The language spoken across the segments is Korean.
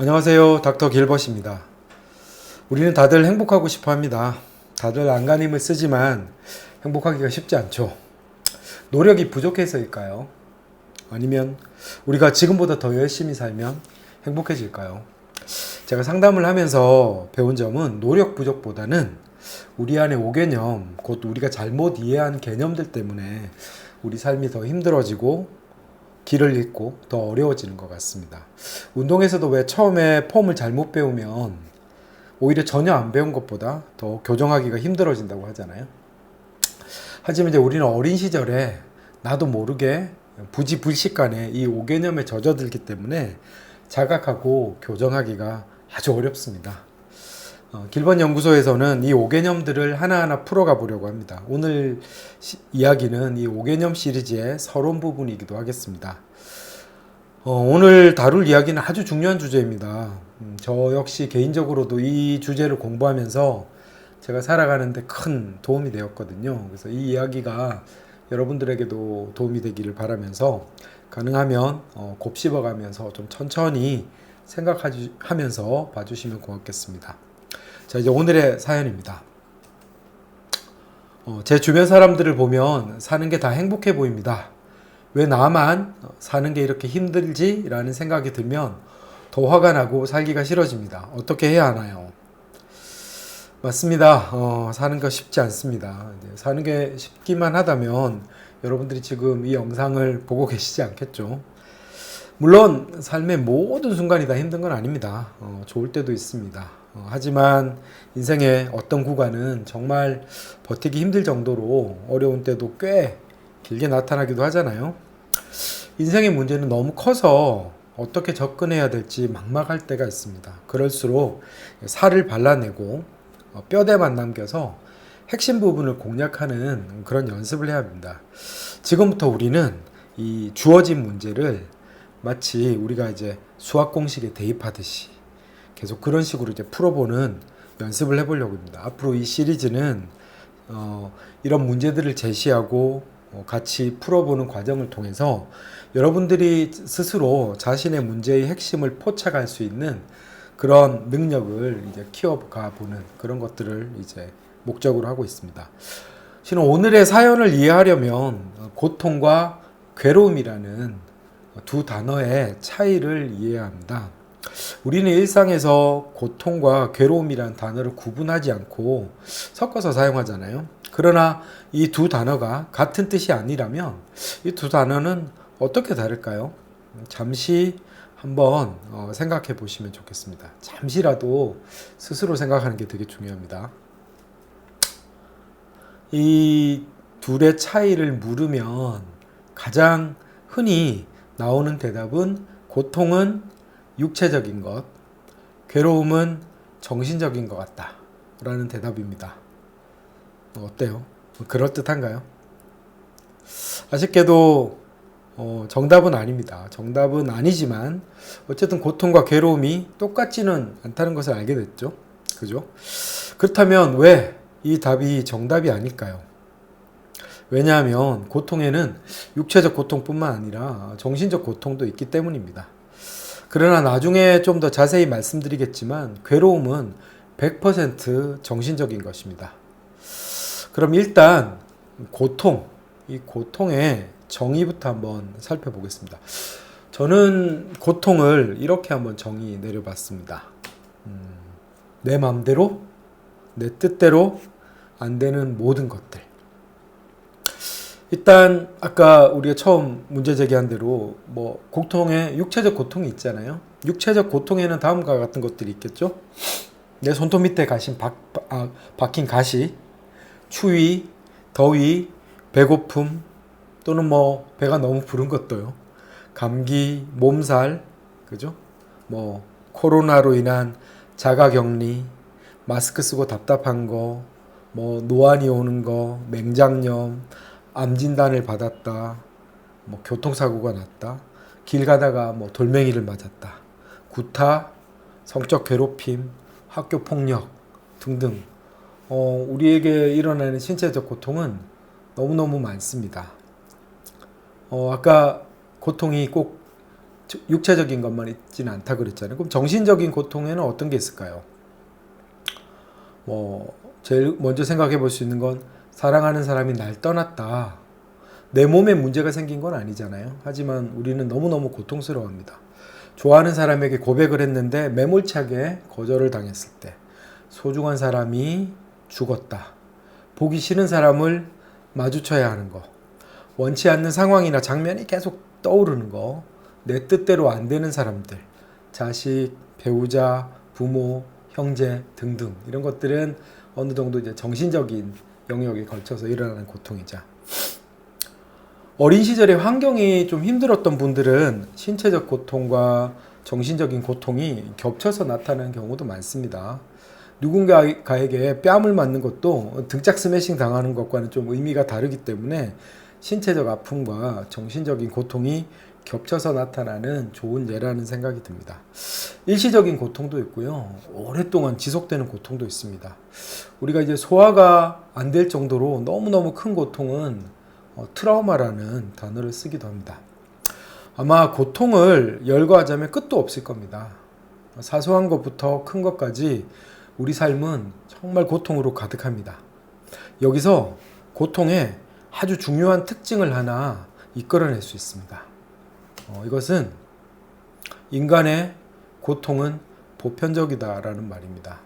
안녕하세요. 닥터 길벗입니다. 우리는 다들 행복하고 싶어 합니다. 다들 안간힘을 쓰지만 행복하기가 쉽지 않죠. 노력이 부족해서일까요? 아니면 우리가 지금보다 더 열심히 살면 행복해질까요? 제가 상담을 하면서 배운 점은 노력 부족보다는 우리 안의 오개념, 곧 우리가 잘못 이해한 개념들 때문에 우리 삶이 더 힘들어지고 길을 잃고 더 어려워지는 것 같습니다. 운동에서도 왜 처음에 폼을 잘못 배우면 오히려 전혀 안 배운 것보다 더 교정하기가 힘들어진다고 하잖아요. 하지만 이제 우리는 어린 시절에 나도 모르게 부지불식간에 이 오개념에 젖어들기 때문에 자각하고 교정하기가 아주 어렵습니다. 길번 연구소에서는 이 오개념들을 하나하나 풀어가 보려고 합니다. 오늘 이야기는 이 오개념 시리즈의 서론 부분이기도 하겠습니다. 오늘 다룰 이야기는 아주 중요한 주제입니다. 저 역시 개인적으로도 이 주제를 공부하면서 제가 살아가는데 큰 도움이 되었거든요. 그래서 이 이야기가 여러분들에게도 도움이 되기를 바라면서 가능하면 곱씹어가면서 좀 천천히 생각하면서 봐주시면 고맙겠습니다. 자, 이제 오늘의 사연입니다. 제 주변 사람들을 보면 사는 게 다 행복해 보입니다. 왜 나만 사는 게 이렇게 힘들지? 라는 생각이 들면 더 화가 나고 살기가 싫어집니다. 어떻게 해야 하나요? 맞습니다. 사는 거 쉽지 않습니다. 사는 게 쉽기만 하다면 여러분들이 지금 이 영상을 보고 계시지 않겠죠? 물론 삶의 모든 순간이 다 힘든 건 아닙니다. 좋을 때도 있습니다. 하지만 인생의 어떤 구간은 정말 버티기 힘들 정도로 어려운 때도 꽤 길게 나타나기도 하잖아요. 인생의 문제는 너무 커서 어떻게 접근해야 될지 막막할 때가 있습니다. 그럴수록 살을 발라내고 뼈대만 남겨서 핵심 부분을 공략하는 그런 연습을 해야 합니다. 지금부터 우리는 이 주어진 문제를 마치 우리가 이제 수학 공식에 대입하듯이 계속 그런 식으로 이제 풀어보는 연습을 해보려고 합니다. 앞으로 이 시리즈는 이런 문제들을 제시하고 같이 풀어보는 과정을 통해서 여러분들이 스스로 자신의 문제의 핵심을 포착할 수 있는 그런 능력을 이제 키워가 보는 그런 것들을 이제 목적으로 하고 있습니다. 실은 오늘의 사연을 이해하려면 고통과 괴로움이라는 두 단어의 차이를 이해해야 합니다. 우리는 일상에서 고통과 괴로움이라는 단어를 구분하지 않고 섞어서 사용하잖아요. 그러나 이 두 단어가 같은 뜻이 아니라면 이 두 단어는 어떻게 다를까요? 잠시 한번 생각해 보시면 좋겠습니다. 잠시라도 스스로 생각하는 게 되게 중요합니다. 이 둘의 차이를 물으면 가장 흔히 나오는 대답은 고통은 육체적인 것, 괴로움은 정신적인 것 같다 라는 대답입니다. 어때요? 그럴듯한가요? 아쉽게도 정답은 아닙니다. 정답은 아니지만 어쨌든 고통과 괴로움이 똑같지는 않다는 것을 알게 됐죠. 그죠? 그렇다면 왜 이 답이 정답이 아닐까요? 왜냐하면 고통에는 육체적 고통뿐만 아니라 정신적 고통도 있기 때문입니다. 그러나 나중에 좀 더 자세히 말씀드리겠지만 괴로움은 100% 정신적인 것입니다. 그럼 일단 이 고통의 정의부터 한번 살펴보겠습니다. 저는 고통을 이렇게 한번 정의 내려봤습니다. 내 마음대로, 내 뜻대로 안 되는 모든 것들. 일단 아까 우리가 처음 문제 제기한 대로 고통에 육체적 고통이 있잖아요. 육체적 고통에는 다음과 같은 것들이 있겠죠. 내 손톱 밑에 박힌 가시, 추위, 더위, 배고픔 또는 배가 너무 부른 것도요. 감기, 몸살, 그죠? 코로나로 인한 자가격리, 마스크 쓰고 답답한 거, 노안이 오는 거, 맹장염, 암 진단을 받았다, 교통사고가 났다, 길 가다가 돌멩이를 맞았다, 구타, 성적 괴롭힘, 학교 폭력 등등 우리에게 일어나는 신체적 고통은 너무너무 많습니다. 아까 고통이 꼭 육체적인 것만 있지는 않다 그랬잖아요. 그럼 정신적인 고통에는 어떤 게 있을까요? 제일 먼저 생각해 볼 수 있는 건 사랑하는 사람이 날 떠났다. 내 몸에 문제가 생긴 건 아니잖아요. 하지만 우리는 너무너무 고통스러워합니다. 좋아하는 사람에게 고백을 했는데 매몰차게 거절을 당했을 때, 소중한 사람이 죽었다. 보기 싫은 사람을 마주쳐야 하는 거, 원치 않는 상황이나 장면이 계속 떠오르는 거, 내 뜻대로 안 되는 사람들, 자식, 배우자, 부모, 형제 등등 이런 것들은 어느 정도 이제 정신적인 영역에 걸쳐서 일어나는 고통이자, 어린 시절에 환경이 좀 힘들었던 분들은 신체적 고통과 정신적인 고통이 겹쳐서 나타나는 경우도 많습니다. 누군가에게 뺨을 맞는 것도 등짝 스매싱 당하는 것과는 좀 의미가 다르기 때문에 신체적 아픔과 정신적인 고통이 겹쳐서 나타나는 좋은 예라는 생각이 듭니다. 일시적인 고통도 있고요. 오랫동안 지속되는 고통도 있습니다. 우리가 이제 소화가 안 될 정도로 너무너무 큰 고통은 트라우마라는 단어를 쓰기도 합니다. 아마 고통을 열거하자면 끝도 없을 겁니다. 사소한 것부터 큰 것까지 우리 삶은 정말 고통으로 가득합니다. 여기서 고통의 아주 중요한 특징을 하나 이끌어낼 수 있습니다. 이것은 인간의 고통은 보편적이다라는 말입니다.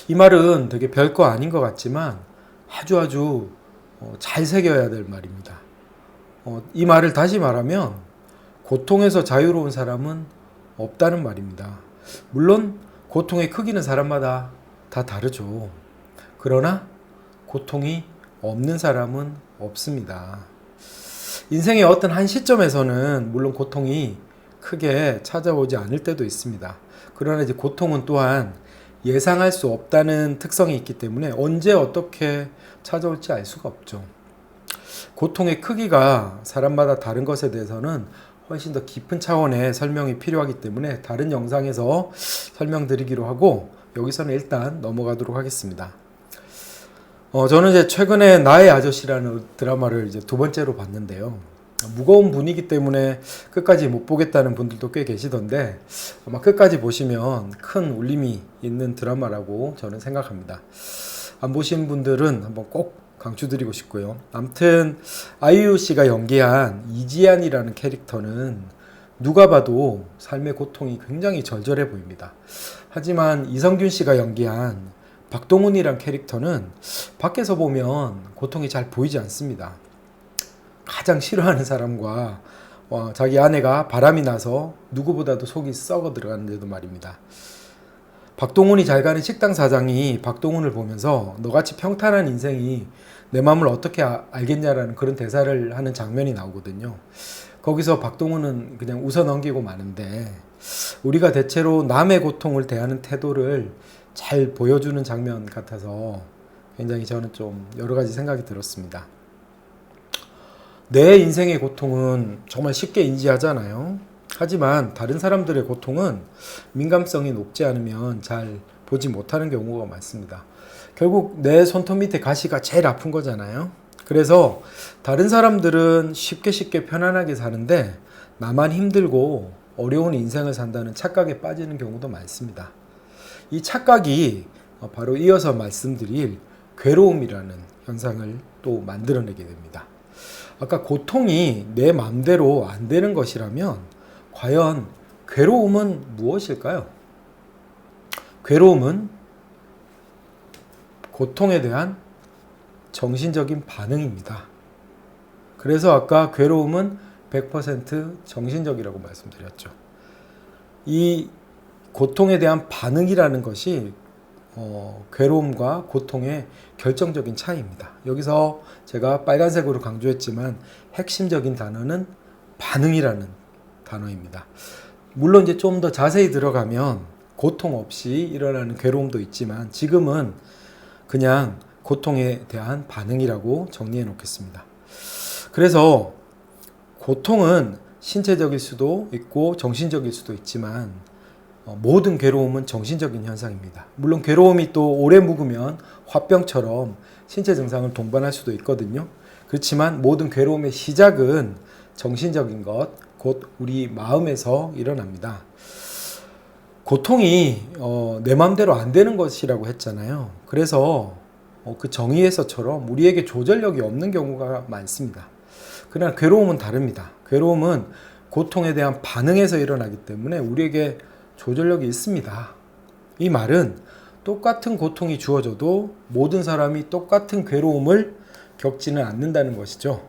이 말은 되게 별거 아닌 것 같지만 아주 잘 새겨야 될 말입니다. 이 말을 다시 말하면 고통에서 자유로운 사람은 없다는 말입니다. 물론 고통의 크기는 사람마다 다 다르죠. 그러나 고통이 없는 사람은 없습니다. 인생의 어떤 한 시점에서는 물론 고통이 크게 찾아오지 않을 때도 있습니다. 그러나 이제 고통은 또한 예상할 수 없다는 특성이 있기 때문에 언제 어떻게 찾아올지 알 수가 없죠. 고통의 크기가 사람마다 다른 것에 대해서는 훨씬 더 깊은 차원의 설명이 필요하기 때문에 다른 영상에서 설명드리기로 하고 여기서는 일단 넘어가도록 하겠습니다. 저는 이제 최근에 나의 아저씨라는 드라마를 이제 두 번째로 봤는데요. 무거운 분위기 때문에 끝까지 못 보겠다는 분들도 꽤 계시던데 아마 끝까지 보시면 큰 울림이 있는 드라마라고 저는 생각합니다. 안 보신 분들은 한번 꼭 강추드리고 싶고요. 아무튼 아이유 씨가 연기한 이지안이라는 캐릭터는 누가 봐도 삶의 고통이 굉장히 절절해 보입니다. 하지만 이성균 씨가 연기한 박동훈이란 캐릭터는 밖에서 보면 고통이 잘 보이지 않습니다. 가장 싫어하는 사람과 자기 아내가 바람이 나서 누구보다도 속이 썩어 들어가는데도 말입니다. 박동훈이 잘 가는 식당 사장이 박동훈을 보면서 너같이 평탄한 인생이 내 마음을 어떻게 알겠냐라는 그런 대사를 하는 장면이 나오거든요. 거기서 박동훈은 그냥 웃어 넘기고 마는데 우리가 대체로 남의 고통을 대하는 태도를 잘 보여주는 장면 같아서 굉장히 저는 좀 여러 가지 생각이 들었습니다. 내 인생의 고통은 정말 쉽게 인지하잖아요. 하지만 다른 사람들의 고통은 민감성이 높지 않으면 잘 보지 못하는 경우가 많습니다. 결국 내 손톱 밑에 가시가 제일 아픈 거잖아요. 그래서 다른 사람들은 쉽게 편안하게 사는데 나만 힘들고 어려운 인생을 산다는 착각에 빠지는 경우도 많습니다. 이 착각이 바로 이어서 말씀드릴 괴로움이라는 현상을 또 만들어내게 됩니다. 아까 고통이 내 마음대로 안 되는 것이라면 과연 괴로움은 무엇일까요? 괴로움은 고통에 대한 정신적인 반응입니다. 그래서 아까 괴로움은 100% 정신적이라고 말씀드렸죠. 이 고통에 대한 반응이라는 것이 괴로움과 고통의 결정적인 차이입니다. 여기서 제가 빨간색으로 강조했지만 핵심적인 단어는 반응이라는 단어입니다. 물론 이제 좀 더 자세히 들어가면 고통 없이 일어나는 괴로움도 있지만 지금은 그냥 고통에 대한 반응이라고 정리해 놓겠습니다. 그래서 고통은 신체적일 수도 있고 정신적일 수도 있지만 모든 괴로움은 정신적인 현상입니다. 물론 괴로움이 또 오래 묵으면 화병처럼 신체 증상을 동반할 수도 있거든요. 그렇지만 모든 괴로움의 시작은 정신적인 것, 곧 우리 마음에서 일어납니다. 고통이 내 마음대로 안 되는 것이라고 했잖아요. 그래서 그 정의에서처럼 우리에게 조절력이 없는 경우가 많습니다. 그러나 괴로움은 다릅니다. 괴로움은 고통에 대한 반응에서 일어나기 때문에 우리에게 조절력이 있습니다. 이 말은 똑같은 고통이 주어져도 모든 사람이 똑같은 괴로움을 겪지는 않는다는 것이죠.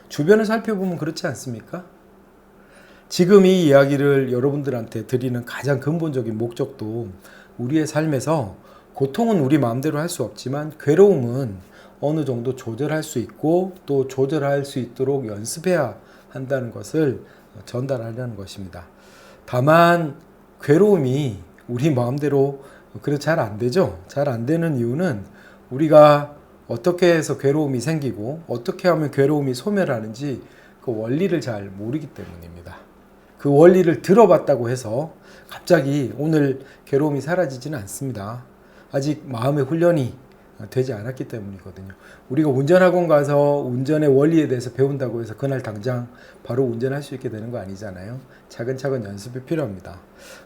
주변을 살펴보면 그렇지 않습니까? 지금 이 이야기를 여러분들한테 드리는 가장 근본적인 목적도 우리의 삶에서 고통은 우리 마음대로 할 수 없지만 괴로움은 어느 정도 조절할 수 있고 또 조절할 수 있도록 연습해야 한다는 것을 전달하려는 것입니다. 다만 괴로움이 우리 마음대로 잘 안 되죠. 잘 안 되는 이유는 우리가 어떻게 해서 괴로움이 생기고 어떻게 하면 괴로움이 소멸하는지 그 원리를 잘 모르기 때문입니다. 그 원리를 들어봤다고 해서 갑자기 오늘 괴로움이 사라지지는 않습니다. 아직 마음의 훈련이 되지 않았기 때문이거든요. 우리가 운전학원 가서 운전의 원리에 대해서 배운다고 해서 그날 당장 바로 운전할 수 있게 되는 거 아니잖아요. 차근차근 연습이 필요합니다.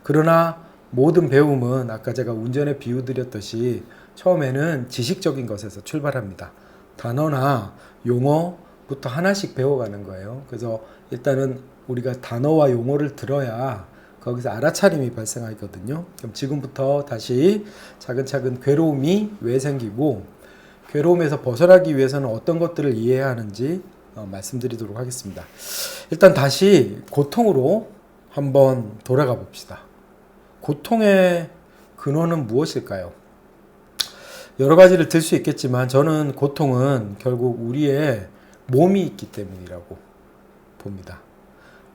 그러나 모든 배움은 아까 제가 운전에 비유 드렸듯이 처음에는 지식적인 것에서 출발합니다. 단어나 용어부터 하나씩 배워가는 거예요. 그래서 일단은 우리가 단어와 용어를 들어야 거기서 알아차림이 발생하거든요. 그럼 지금부터 다시 차근차근 괴로움이 왜 생기고 괴로움에서 벗어나기 위해서는 어떤 것들을 이해해야 하는지 말씀드리도록 하겠습니다. 일단 다시 고통으로 한번 돌아가 봅시다. 고통의 근원은 무엇일까요? 여러 가지를 들 수 있겠지만 저는 고통은 결국 우리의 몸이 있기 때문이라고 봅니다.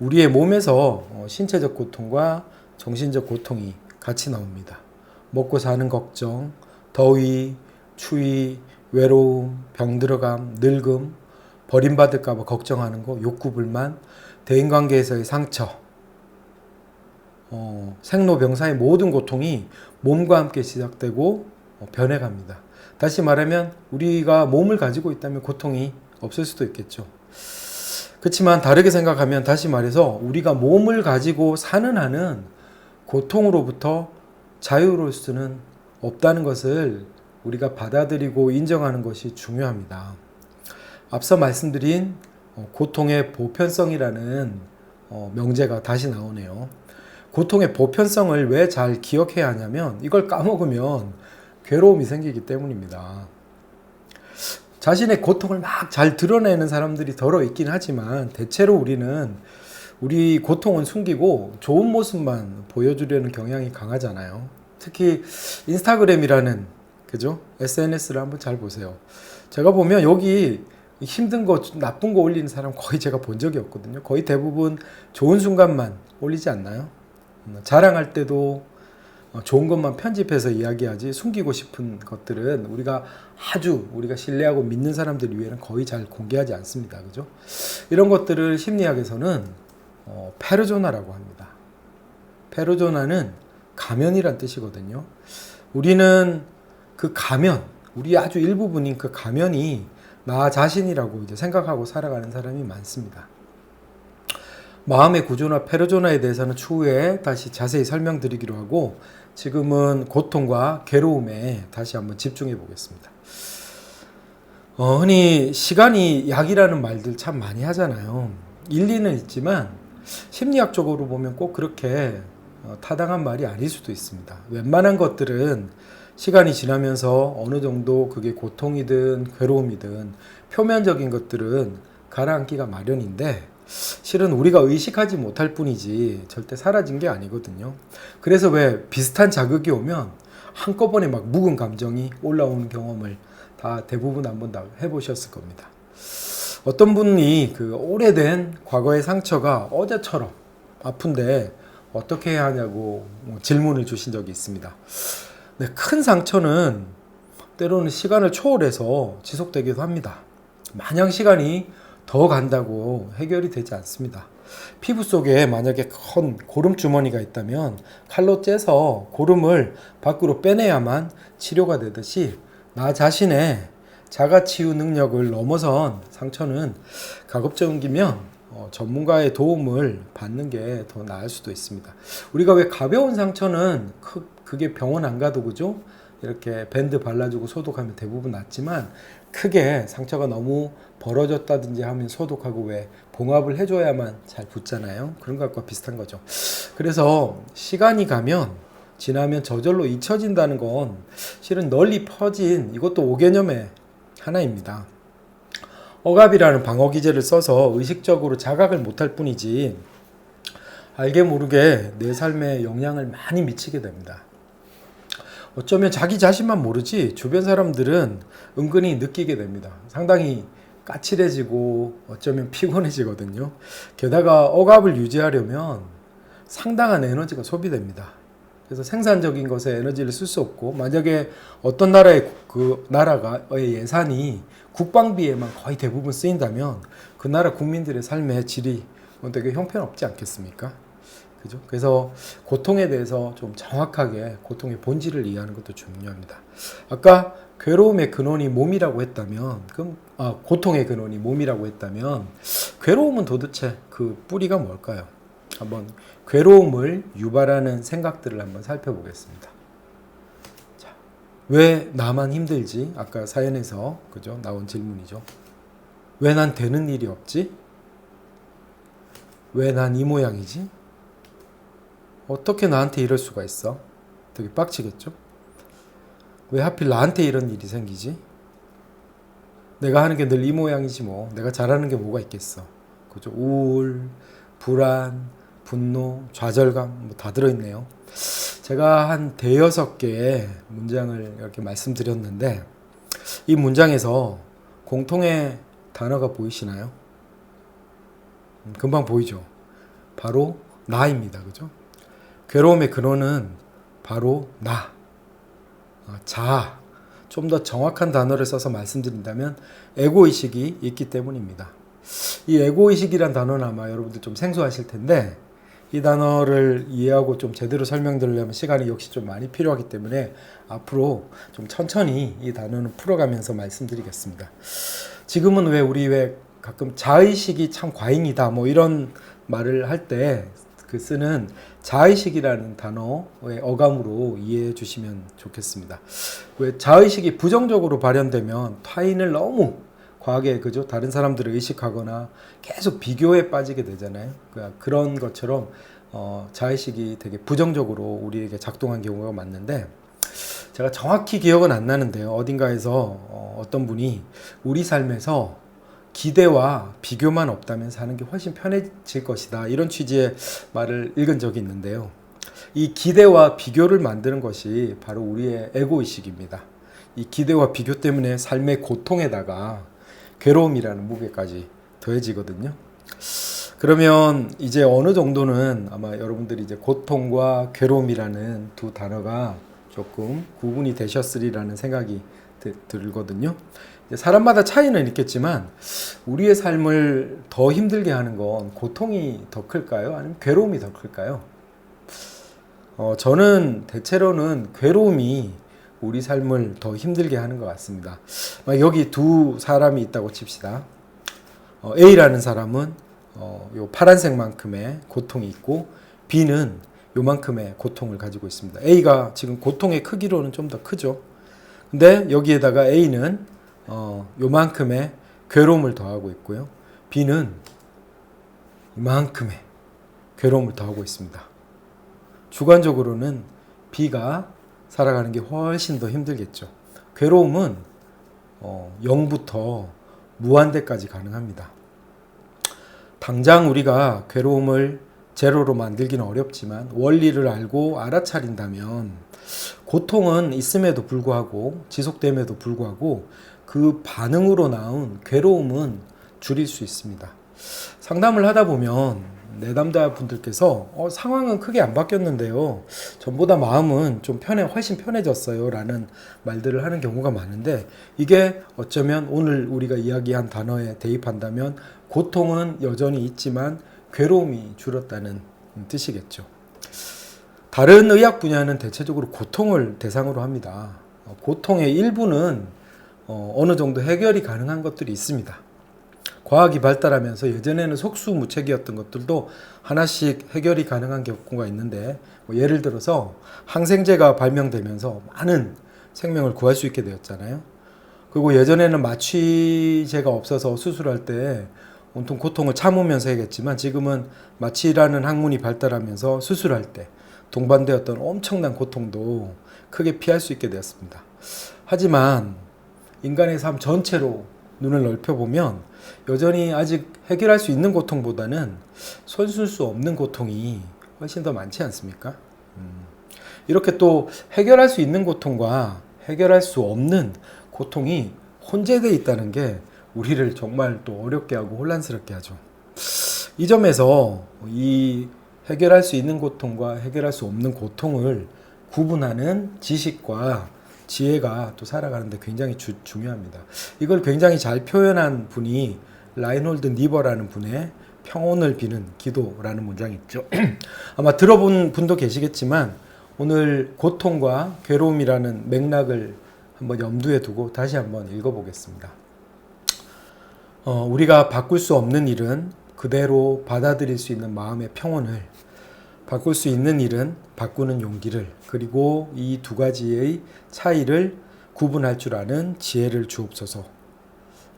우리의 몸에서 신체적 고통과 정신적 고통이 같이 나옵니다. 먹고 사는 걱정, 더위, 추위, 외로움, 병들어감, 늙음, 버림받을까 봐 걱정하는 거, 욕구불만, 대인관계에서의 상처, 생로병사의 모든 고통이 몸과 함께 시작되고 변해갑니다. 다시 말하면 우리가 몸을 가지고 있다면 고통이 없을 수도 있겠죠. 그렇지만 다르게 생각하면 다시 말해서 우리가 몸을 가지고 사는 한은 고통으로부터 자유로울 수는 없다는 것을 우리가 받아들이고 인정하는 것이 중요합니다. 앞서 말씀드린 고통의 보편성이라는 명제가 다시 나오네요. 고통의 보편성을 왜 잘 기억해야 하냐면 이걸 까먹으면 괴로움이 생기기 때문입니다. 자신의 고통을 막 잘 드러내는 사람들이 더러 있긴 하지만 대체로 우리는 우리 고통은 숨기고 좋은 모습만 보여주려는 경향이 강하잖아요. 특히 인스타그램이라는 그죠? SNS를 한번 잘 보세요. 제가 보면 여기 힘든 거, 나쁜 거 올리는 사람 거의 제가 본 적이 없거든요. 거의 대부분 좋은 순간만 올리지 않나요? 자랑할 때도 좋은 것만 편집해서 이야기하지 숨기고 싶은 것들은 우리가 신뢰하고 믿는 사람들 위에는 거의 잘 공개하지 않습니다. 그죠? 이런 것들을 심리학에서는 페르소나라고 합니다. 페르소나는 가면이란 뜻이거든요. 우리는 그 가면, 우리 아주 일부분인 그 가면이 나 자신이라고 이제 생각하고 살아가는 사람이 많습니다. 마음의 구조나 페르소나에 대해서는 추후에 다시 자세히 설명드리기로 하고 지금은 고통과 괴로움에 다시 한번 집중해 보겠습니다. 흔히 시간이 약이라는 말들 참 많이 하잖아요. 일리는 있지만 심리학적으로 보면 꼭 그렇게 타당한 말이 아닐 수도 있습니다. 웬만한 것들은 시간이 지나면서 어느 정도 그게 고통이든 괴로움이든 표면적인 것들은 가라앉기가 마련인데 실은 우리가 의식하지 못할 뿐이지 절대 사라진 게 아니거든요. 그래서 왜 비슷한 자극이 오면 한꺼번에 막 묵은 감정이 올라오는 경험을 다 대부분 한번 다 해보셨을 겁니다. 어떤 분이 그 오래된 과거의 상처가 어제처럼 아픈데 어떻게 해야 하냐고 질문을 주신 적이 있습니다. 네, 큰 상처는 때로는 시간을 초월해서 지속되기도 합니다. 마냥 시간이 더 간다고 해결이 되지 않습니다. 피부 속에 만약에 큰 고름 주머니가 있다면 칼로 째서 고름을 밖으로 빼내야만 치료가 되듯이 나 자신의 자가 치유 능력을 넘어선 상처는 가급적 옮기면 전문가의 도움을 받는 게 더 나을 수도 있습니다. 우리가 왜 가벼운 상처는 그게 병원 안 가도 그죠? 이렇게 밴드 발라주고 소독하면 대부분 낫지만 크게 상처가 너무 벌어졌다든지 하면 소독하고 왜 봉합을 해줘야만 잘 붙잖아요. 그런 것과 비슷한 거죠. 그래서 시간이 지나면 저절로 잊혀진다는 건 실은 널리 퍼진 이것도 5개념의 하나입니다. 억압이라는 방어 기제를 써서 의식적으로 자각을 못할 뿐이지 알게 모르게 내 삶에 영향을 많이 미치게 됩니다. 어쩌면 자기 자신만 모르지 주변 사람들은 은근히 느끼게 됩니다. 상당히 까칠해지고 어쩌면 피곤해지거든요. 게다가 억압을 유지하려면 상당한 에너지가 소비됩니다. 그래서 생산적인 것에 에너지를 쓸 수 없고 만약에 어떤 나라의 나라의 예산이 국방비에만 거의 대부분 쓰인다면 그 나라 국민들의 삶의 질이 되게 형편없지 않겠습니까? 그죠? 그래서 고통에 대해서 좀 정확하게 고통의 본질을 이해하는 것도 중요합니다. 아까 괴로움의 근원이 몸이라고 했다면, 고통의 근원이 몸이라고 했다면, 괴로움은 도대체 그 뿌리가 뭘까요? 한번 괴로움을 유발하는 생각들을 한번 살펴보겠습니다. 자, 왜 나만 힘들지? 아까 사연에서 그죠? 나온 질문이죠. 왜 난 되는 일이 없지? 왜 난 이 모양이지? 어떻게 나한테 이럴 수가 있어? 되게 빡치겠죠? 왜 하필 나한테 이런 일이 생기지? 내가 하는 게 늘 이 모양이지 뭐. 내가 잘하는 게 뭐가 있겠어. 그죠? 우울, 불안, 분노, 좌절감 뭐 다 들어있네요. 제가 한 대여섯 개의 문장을 이렇게 말씀드렸는데 이 문장에서 공통의 단어가 보이시나요? 금방 보이죠? 바로 나입니다. 그죠? 괴로움의 근원은 바로 나, 자아. 좀 더 정확한 단어를 써서 말씀드린다면 에고의식이 있기 때문입니다. 이 에고의식이란 단어는 아마 여러분들 좀 생소하실 텐데 이 단어를 이해하고 좀 제대로 설명드리려면 시간이 역시 좀 많이 필요하기 때문에 앞으로 좀 천천히 이 단어는 풀어가면서 말씀드리겠습니다. 지금은 왜 가끔 자의식이 참 과잉이다 뭐 이런 말을 할 때 그 쓰는 자의식이라는 단어의 어감으로 이해해 주시면 좋겠습니다. 왜 자의식이 부정적으로 발현되면 타인을 너무 과하게 그죠? 다른 사람들을 의식하거나 계속 비교에 빠지게 되잖아요. 그런 것처럼 자의식이 되게 부정적으로 우리에게 작동한 경우가 많는데 제가 정확히 기억은 안 나는데요. 어딘가에서 어떤 분이 우리 삶에서 기대와 비교만 없다면 사는 게 훨씬 편해질 것이다. 이런 취지의 말을 읽은 적이 있는데요. 이 기대와 비교를 만드는 것이 바로 우리의 에고의식입니다. 이 기대와 비교 때문에 삶의 고통에다가 괴로움이라는 무게까지 더해지거든요. 그러면 이제 어느 정도는 아마 여러분들이 이제 고통과 괴로움이라는 두 단어가 조금 구분이 되셨으리라는 생각이 들거든요. 사람마다 차이는 있겠지만 우리의 삶을 더 힘들게 하는 건 고통이 더 클까요? 아니면 괴로움이 더 클까요? 저는 대체로는 괴로움이 우리 삶을 더 힘들게 하는 것 같습니다. 여기 두 사람이 있다고 칩시다. A라는 사람은 요 파란색만큼의 고통이 있고 B는 요만큼의 고통을 가지고 있습니다. A가 지금 고통의 크기로는 좀 더 크죠. 근데 여기에다가 A는 요만큼의 괴로움을 더하고 있고요. B는 이만큼의 괴로움을 더하고 있습니다. 주관적으로는 B가 살아가는 게 훨씬 더 힘들겠죠. 괴로움은 0부터 무한대까지 가능합니다. 당장 우리가 괴로움을 제로로 만들기는 어렵지만 원리를 알고 알아차린다면 고통은 있음에도 불구하고 지속됨에도 불구하고 그 반응으로 나온 괴로움은 줄일 수 있습니다. 상담을 하다 보면 내담자분들께서 상황은 크게 안 바뀌었는데요. 전보다 마음은 좀 훨씬 편해졌어요. 라는 말들을 하는 경우가 많은데 이게 어쩌면 오늘 우리가 이야기한 단어에 대입한다면 고통은 여전히 있지만 괴로움이 줄었다는 뜻이겠죠. 다른 의학 분야는 대체적으로 고통을 대상으로 합니다. 고통의 일부는 어느 정도 해결이 가능한 것들이 있습니다. 과학이 발달하면서 예전에는 속수무책이었던 것들도 하나씩 해결이 가능한 경우가 있는데, 뭐 예를 들어서 항생제가 발명되면서 많은 생명을 구할 수 있게 되었잖아요. 그리고 예전에는 마취제가 없어서 수술할 때 온통 고통을 참으면서 해야겠지만, 지금은 마취라는 학문이 발달하면서 수술할 때 동반되었던 엄청난 고통도 크게 피할 수 있게 되었습니다. 하지만 인간의 삶 전체로 눈을 넓혀보면 여전히 아직 해결할 수 있는 고통보다는 손쓸 수 없는 고통이 훨씬 더 많지 않습니까? 이렇게 또 해결할 수 있는 고통과 해결할 수 없는 고통이 혼재되어 있다는 게 우리를 정말 또 어렵게 하고 혼란스럽게 하죠. 이 점에서 이 해결할 수 있는 고통과 해결할 수 없는 고통을 구분하는 지식과 지혜가 또 살아가는데 굉장히 중요합니다. 이걸 굉장히 잘 표현한 분이 라인홀드 니버라는 분의 평온을 비는 기도라는 문장이 있죠. 아마 들어본 분도 계시겠지만 오늘 고통과 괴로움이라는 맥락을 한번 염두에 두고 다시 한번 읽어보겠습니다. 우리가 바꿀 수 없는 일은 그대로 받아들일 수 있는 마음의 평온을, 바꿀 수 있는 일은 바꾸는 용기를, 그리고 이 두 가지의 차이를 구분할 줄 아는 지혜를 주옵소서.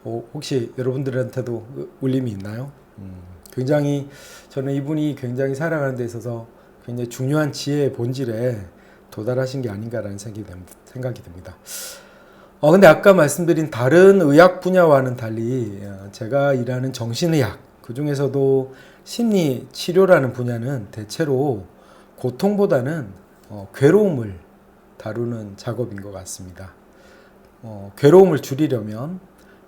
혹시 여러분들한테도 울림이 있나요? 굉장히 저는 이분이 굉장히 살아가는 데 있어서 굉장히 중요한 지혜의 본질에 도달하신 게 아닌가라는 생각이 듭니다. 근데 아까 말씀드린 다른 의학 분야와는 달리 제가 일하는 정신의학, 그 중에서도 심리 치료라는 분야는 대체로 고통보다는 괴로움을 다루는 작업인 것 같습니다. 괴로움을 줄이려면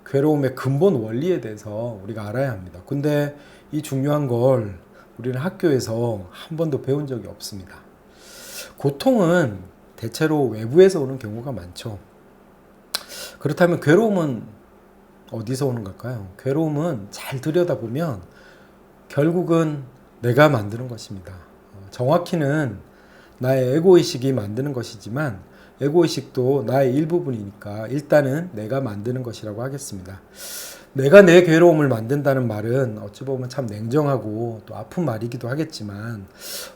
괴로움의 근본 원리에 대해서 우리가 알아야 합니다. 근데 이 중요한 걸 우리는 학교에서 한 번도 배운 적이 없습니다. 고통은 대체로 외부에서 오는 경우가 많죠. 그렇다면 괴로움은 어디서 오는 걸까요? 괴로움은 잘 들여다보면 결국은 내가 만드는 것입니다. 정확히는 나의 에고의식이 만드는 것이지만 에고의식도 나의 일부분이니까 일단은 내가 만드는 것이라고 하겠습니다. 내가 내 괴로움을 만든다는 말은 어찌 보면 참 냉정하고 또 아픈 말이기도 하겠지만,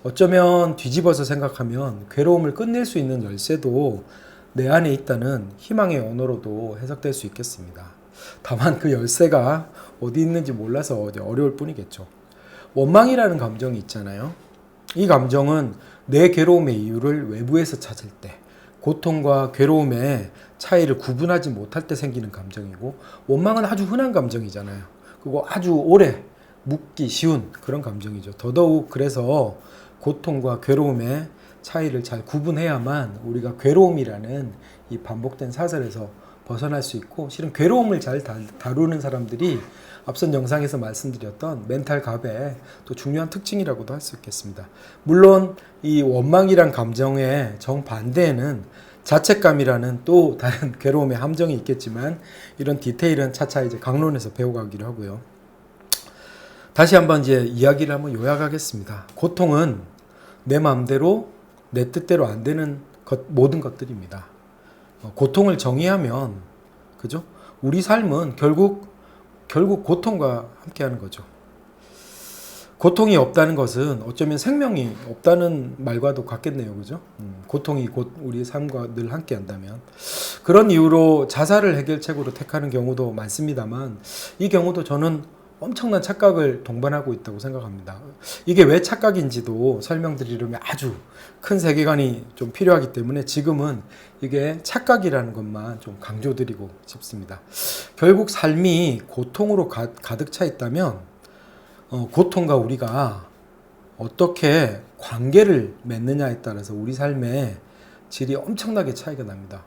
어쩌면 뒤집어서 생각하면 괴로움을 끝낼 수 있는 열쇠도 내 안에 있다는 희망의 언어로도 해석될 수 있겠습니다. 다만 그 열쇠가 어디 있는지 몰라서 어려울 뿐이겠죠. 원망이라는 감정이 있잖아요. 이 감정은 내 괴로움의 이유를 외부에서 찾을 때, 고통과 괴로움의 차이를 구분하지 못할 때 생기는 감정이고, 원망은 아주 흔한 감정이잖아요. 그리고 아주 오래 묵기 쉬운 그런 감정이죠. 더더욱 그래서 고통과 괴로움의 차이를 잘 구분해야만 우리가 괴로움이라는 이 반복된 사슬에서 벗어날 수 있고, 실은 괴로움을 잘 다루는 사람들이 앞선 영상에서 말씀드렸던 멘탈 갑의 또 중요한 특징이라고도 할 수 있겠습니다. 물론 이 원망이란 감정의 정반대에는 자책감이라는 또 다른 괴로움의 함정이 있겠지만, 이런 디테일은 차차 이제 강론에서 배워가기로 하고요. 다시 한번 이제 이야기를 한번 요약하겠습니다. 고통은 내 마음대로 내 뜻대로 안 되는 모든 것들입니다. 고통을 정의하면, 그죠? 우리 삶은 결국 고통과 함께하는 거죠. 고통이 없다는 것은 어쩌면 생명이 없다는 말과도 같겠네요, 그죠? 고통이 곧 우리의 삶과 늘 함께한다면, 그런 이유로 자살을 해결책으로 택하는 경우도 많습니다만, 이 경우도 저는 엄청난 착각을 동반하고 있다고 생각합니다. 이게 왜 착각인지도 설명드리려면 아주 큰 세계관이 좀 필요하기 때문에 지금은 이게 착각이라는 것만 좀 강조드리고 싶습니다. 결국 삶이 고통으로 가득 차 있다면 고통과 우리가 어떻게 관계를 맺느냐에 따라서 우리 삶의 질이 엄청나게 차이가 납니다.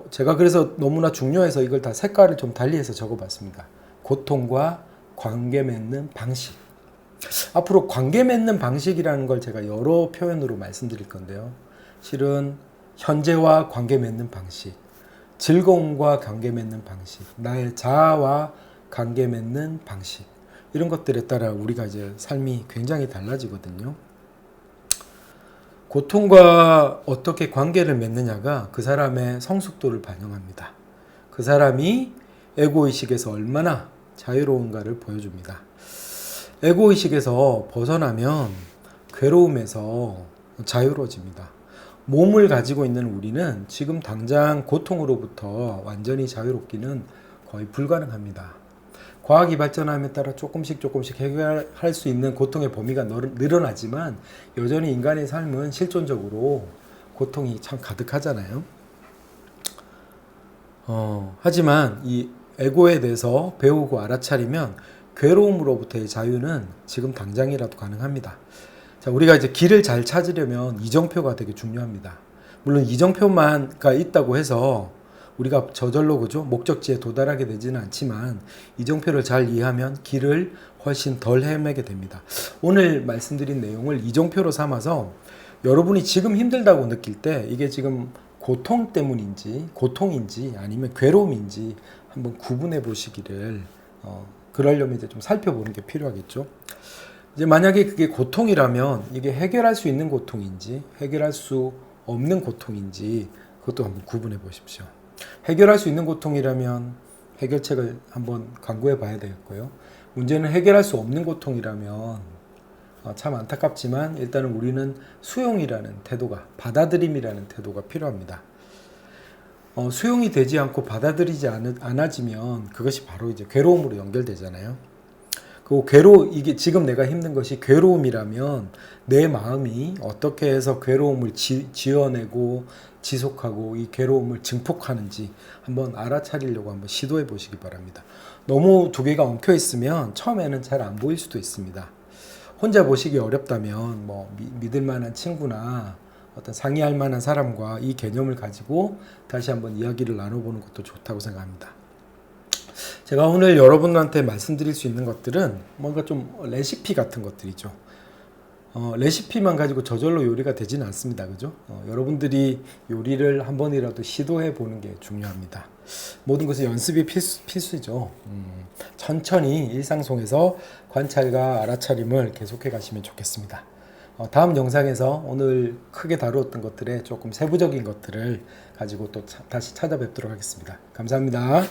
제가 그래서 너무나 중요해서 이걸 다 색깔을 좀 달리해서 적어봤습니다. 고통과 관계 맺는 방식. 앞으로 관계 맺는 방식이라는 걸 제가 여러 표현으로 말씀드릴 건데요. 실은 현재와 관계 맺는 방식, 즐거움과 관계 맺는 방식, 나의 자아와 관계 맺는 방식, 이런 것들에 따라 우리가 이제 삶이 굉장히 달라지거든요. 고통과 어떻게 관계를 맺느냐가 그 사람의 성숙도를 반영합니다. 그 사람이 에고의식에서 얼마나 자유로운가를 보여줍니다. 에고의식에서 벗어나면 괴로움에서 자유로워집니다. 몸을 가지고 있는 우리는 지금 당장 고통으로부터 완전히 자유롭기는 거의 불가능합니다. 과학이 발전함에 따라 조금씩 해결할 수 있는 고통의 범위가 늘어나지만 여전히 인간의 삶은 실존적으로 고통이 참 가득하잖아요. 하지만 이 에고에 대해서 배우고 알아차리면 괴로움으로부터의 자유는 지금 당장이라도 가능합니다. 자, 우리가 이제 길을 잘 찾으려면 이정표가 되게 중요합니다. 물론 이정표만가 있다고 해서 우리가 저절로 그죠? 목적지에 도달하게 되지는 않지만 이정표를 잘 이해하면 길을 훨씬 덜 헤매게 됩니다. 오늘 말씀드린 내용을 이정표로 삼아서 여러분이 지금 힘들다고 느낄 때 이게 지금 고통 때문인지 고통인지 아니면 괴로움인지 한번 구분해 보시기를 그러려면 이제 좀 살펴보는 게 필요하겠죠. 이제 만약에 그게 고통이라면 이게 해결할 수 있는 고통인지 해결할 수 없는 고통인지 그것도 한번 구분해 보십시오. 해결할 수 있는 고통이라면 해결책을 한번 강구해 봐야 되겠고요. 문제는 해결할 수 없는 고통이라면 참 안타깝지만 일단은 우리는 수용이라는 태도가 받아들임이라는 태도가 필요합니다. 수용이 되지 않고 받아들이지 않아지면 그것이 바로 이제 괴로움으로 연결되잖아요. 이게 지금 내가 힘든 것이 괴로움이라면 내 마음이 어떻게 해서 괴로움을 지어내고 지속하고 이 괴로움을 증폭하는지 한번 알아차리려고 한번 시도해 보시기 바랍니다. 너무 두 개가 엉켜 있으면 처음에는 잘 안 보일 수도 있습니다. 혼자 보시기 어렵다면 믿을 만한 친구나 어떤 상의할 만한 사람과 이 개념을 가지고 다시 한번 이야기를 나눠보는 것도 좋다고 생각합니다. 제가 오늘 여러분한테 말씀드릴 수 있는 것들은 뭔가 좀 레시피 같은 것들이죠. 레시피만 가지고 저절로 요리가 되지는 않습니다. 그죠? 여러분들이 요리를 한 번이라도 시도해 보는 게 중요합니다. 모든 것은 연습이 필수죠. 천천히 일상 속에서 관찰과 알아차림을 계속해 가시면 좋겠습니다. 다음 영상에서 오늘 크게 다루었던 것들의 조금 세부적인 것들을 가지고 또 다시 찾아뵙도록 하겠습니다. 감사합니다.